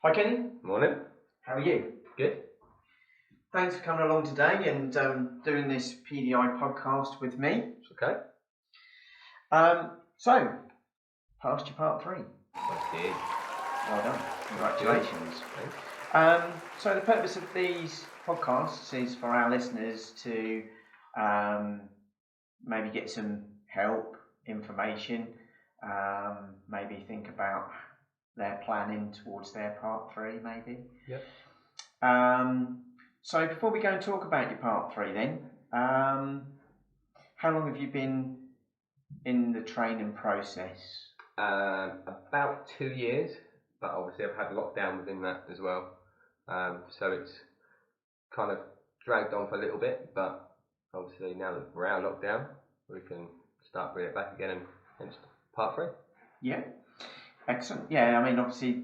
Hi Kenny, Morning. how are you? Good. Thanks for coming along today and doing this PDI podcast with me. It's okay. So, passed your part 3. I did. Well done, congratulations. Thanks. So the purpose of these podcasts is for our listeners to maybe get some help, information, maybe think about their planning towards their part 3 maybe. Yep. So before we go and talk about your part 3 then, how long have you been in the training process? About 2 years, but obviously I've had lockdown within that as well. So it's kind of dragged on for a little bit, but obviously now that we're out of lockdown, we can start bringing it back again and hence part 3. Yeah, excellent. Yeah, I mean obviously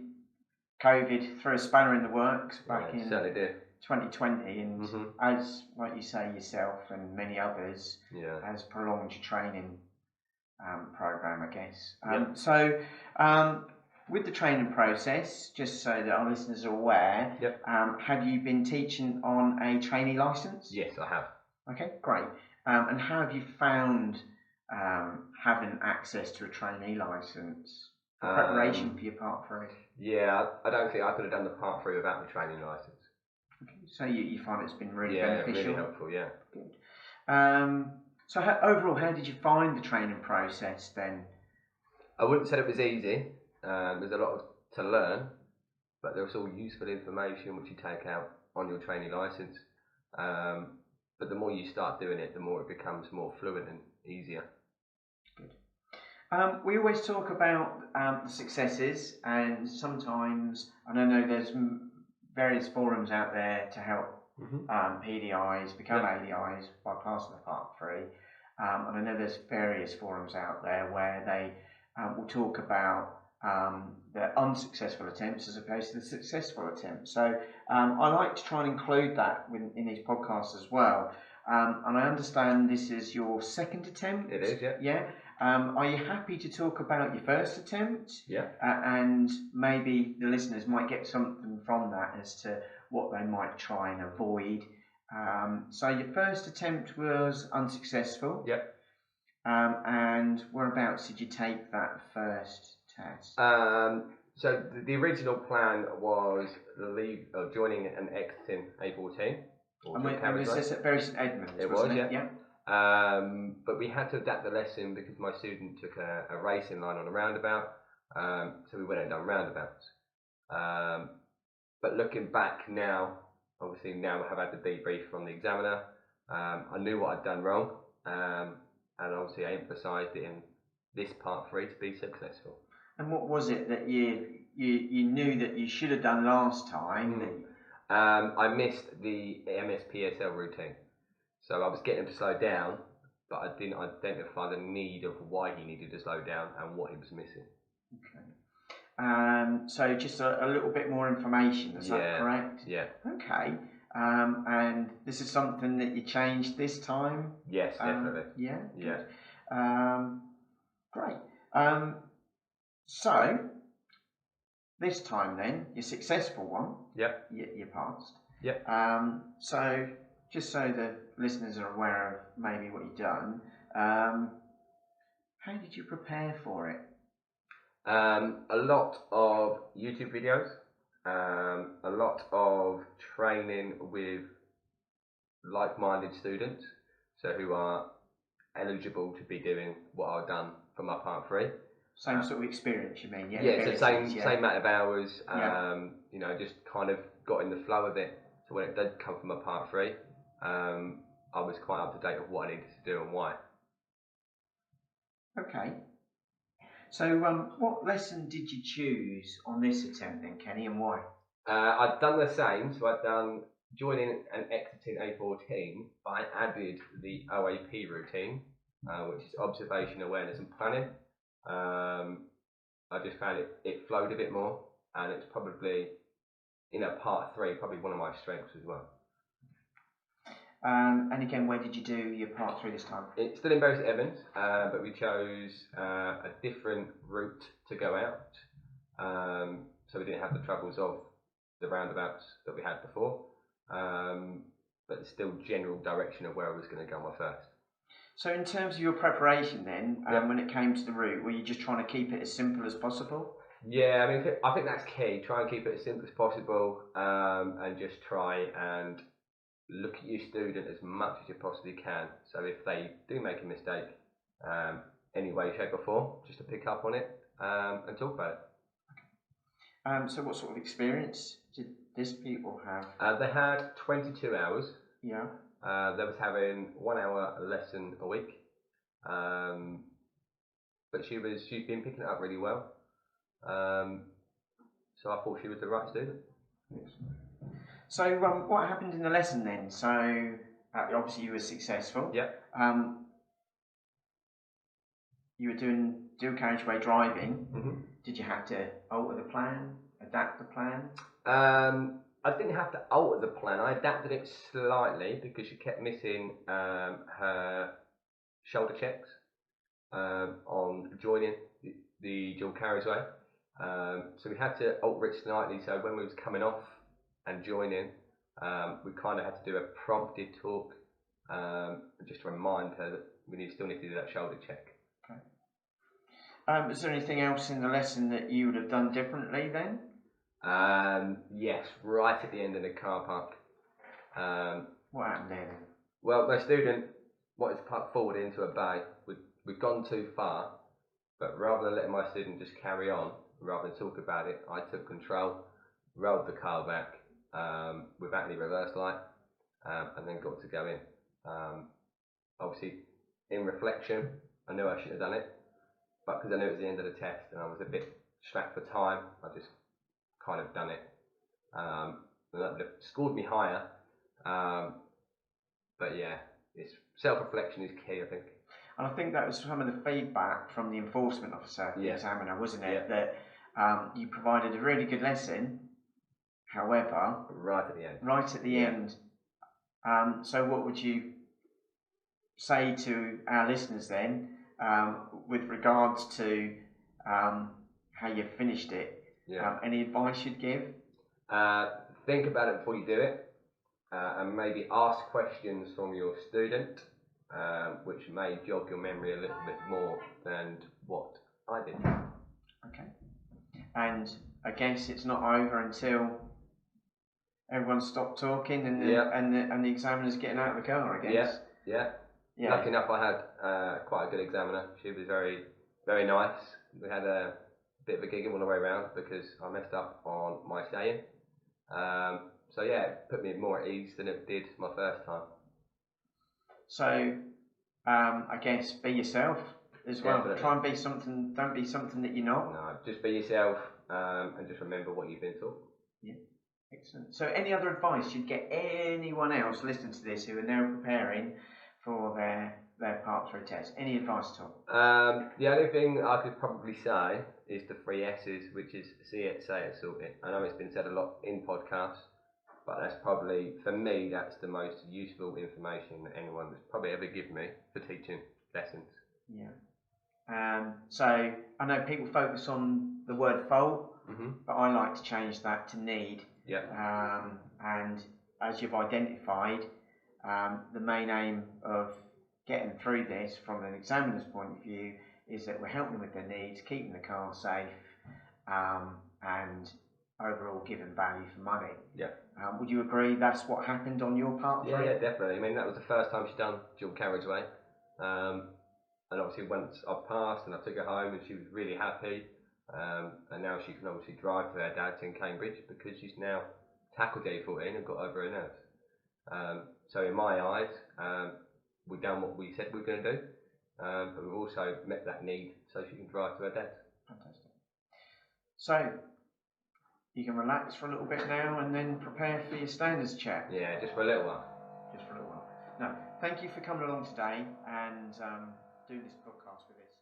COVID threw a spanner in the works back in certainly did. 2020, and as like you say yourself and many others, has prolonged your training program, I guess. So with the training process, just so that our listeners are aware, have you been teaching on a trainee licence? Yes, I have. Okay, great. And how have you found having access to a trainee licence for preparation for your part 3? Yeah, I don't think I could have done the part 3 without the training licence. Okay, so you find it's been really beneficial? Yeah, really helpful, yeah. Good. So overall, how did you find the training process then? I wouldn't say it was easy. There's a lot to learn, but there's all useful information which you take out on your training licence. But the more you start doing it, the more it becomes more fluent and easier. Good. We always talk about the successes, and sometimes, and I know there's various forums out there to help PDIs become ADIs by passing the part 3. And I know there's various forums out there where they will talk about the unsuccessful attempts as opposed to the successful attempts. So I like to try and include that in these podcasts as well. And I understand this is your second attempt. It is, yeah. Yeah. Are you happy to talk about your first attempt? Yeah. And maybe the listeners might get something from that as to what they might try and avoid. So your first attempt was unsuccessful. Yep. And whereabouts did you take that first test? So the original plan was joining an exiting A14. And was this at Bury St Edmunds? It was, it? yeah. But we had to adapt the lesson because my student took a racing line on a roundabout, so we went and done roundabouts. But looking back now, obviously now I have had the debrief from the examiner. I knew what I'd done wrong, and obviously I emphasised it in this part 3 to be successful. And what was it that you knew that you should have done last time? I missed the MSPSL routine. So I was getting him to slow down, but I didn't identify the need of why he needed to slow down and what he was missing. Okay. So just a little bit more information, is that correct? Yeah. Okay. And this is something that you changed this time? Yes, definitely. Yeah? Yeah. Great. So, this time then, your successful one, you passed. Yep. So, just so the listeners are aware of maybe what you've done, how did you prepare for it? A lot of YouTube videos, a lot of training with like-minded students, so who are eligible to be doing what I've done for my part 3. Same sort of experience, you mean? Yeah, so same amount of hours. You know, just kind of got in the flow of it. So when it did come from my part 3, I was quite up to date with what I needed to do and why. Okay. So, what lesson did you choose on this attempt then, Kenny, and why? I'd done the same. So I'd done joining and exiting A14, but I added the OAP routine, which is observation, awareness, and planning. I just found it flowed a bit more, and it's probably, part 3, probably one of my strengths as well. And again, where did you do your part 3 this time? It's still in Bury St Edmunds, but we chose a different route to go out. so we didn't have the troubles of the roundabouts that we had before. But still general direction of where I was going to go on my first. So in terms of your preparation then, when it came to the route, were you just trying to keep it as simple as possible? Yeah, I mean, I think that's key. Try and keep it as simple as possible, and just try and look at your student as much as you possibly can. So if they do make a mistake, any way, shape or form, just to pick up on it and talk about it. So what sort of experience did these people have? They had 22 hours. Yeah. They was having 1 hour lesson a week, but she's been picking it up really well. So I thought she was the right student. So what happened in the lesson then? So obviously you were successful. Yeah. You were doing dual carriageway driving. Mm-hmm. Did you have to alter the plan, adapt the plan? I didn't have to alter the plan. I adapted it slightly because she kept missing her shoulder checks on joining the dual carriageway. So we had to alter it slightly. So when we was coming off and joining, we kind of had to do a prompted talk, just to remind her that we still need to do that shoulder check. Okay. Is there anything else in the lesson that you would have done differently then? Yes, right at the end of the car park. What happened there then? Well, my student wanted to park forward into a bay. We'd gone too far, but rather than letting my student just carry on, rather than talk about it, I took control, rolled the car back without any reverse light, and then got to go in. Obviously, in reflection, I knew I shouldn't have done it, but because I knew it was the end of the test and I was a bit strapped for time, I just kind of done it. And that would have scored me higher, but yeah, it's self-reflection is key, I think. And I think that was some of the feedback from the enforcement officer, the examiner, wasn't it? Yeah. That you provided a really good lesson, however, right at the end. Right at the end. So what would you say to our listeners then, with regards to how you finished it? Any advice you'd give? Think about it before you do it, and maybe ask questions from your student, which may jog your memory a little bit more than what I did. Okay. And I guess it's not over until everyone stopped talking and the examiner's getting out of the car, I guess. Yeah. Lucky enough, I had quite a good examiner. She was very, very nice. We had a bit of a giggle all the way around because I messed up on my saying. So yeah, it put me more at ease than it did my first time. So I guess be yourself as well. Definitely. Try and be something. Don't be something that you're not. No, just be yourself and just remember what you've been taught. Yeah, excellent. So any other advice you'd get anyone else listening to this who are now preparing for their Part 3 test? Any advice at all? The only thing I could probably say is the 3 S's, which is see it, say it, sort it. I know it's been said a lot in podcasts, but that's probably, for me, that's the most useful information that anyone that's probably ever given me for teaching lessons. Yeah. So I know people focus on the word fault, but I like to change that to need. Yeah. And as you've identified, the main aim of getting through this from an examiner's point of view is that we're helping with their needs, keeping the car safe, and overall giving value for money. Yeah. Would you agree that's what happened on your Part 3? Yeah, definitely. I mean, that was the first time she'd done dual carriageway. And obviously once I passed and I took her home and she was really happy. And now she can obviously drive to her dad's in Cambridge because she's now tackled A14 and got over her nerves. So in my eyes, we've done what we said we were going to do, but we've also met that need so she can drive to her dad's. Fantastic. So you can relax for a little bit now and then prepare for your standards check. Yeah, just for a little while. Just for a little while. No, thank you for coming along today and doing this podcast with us.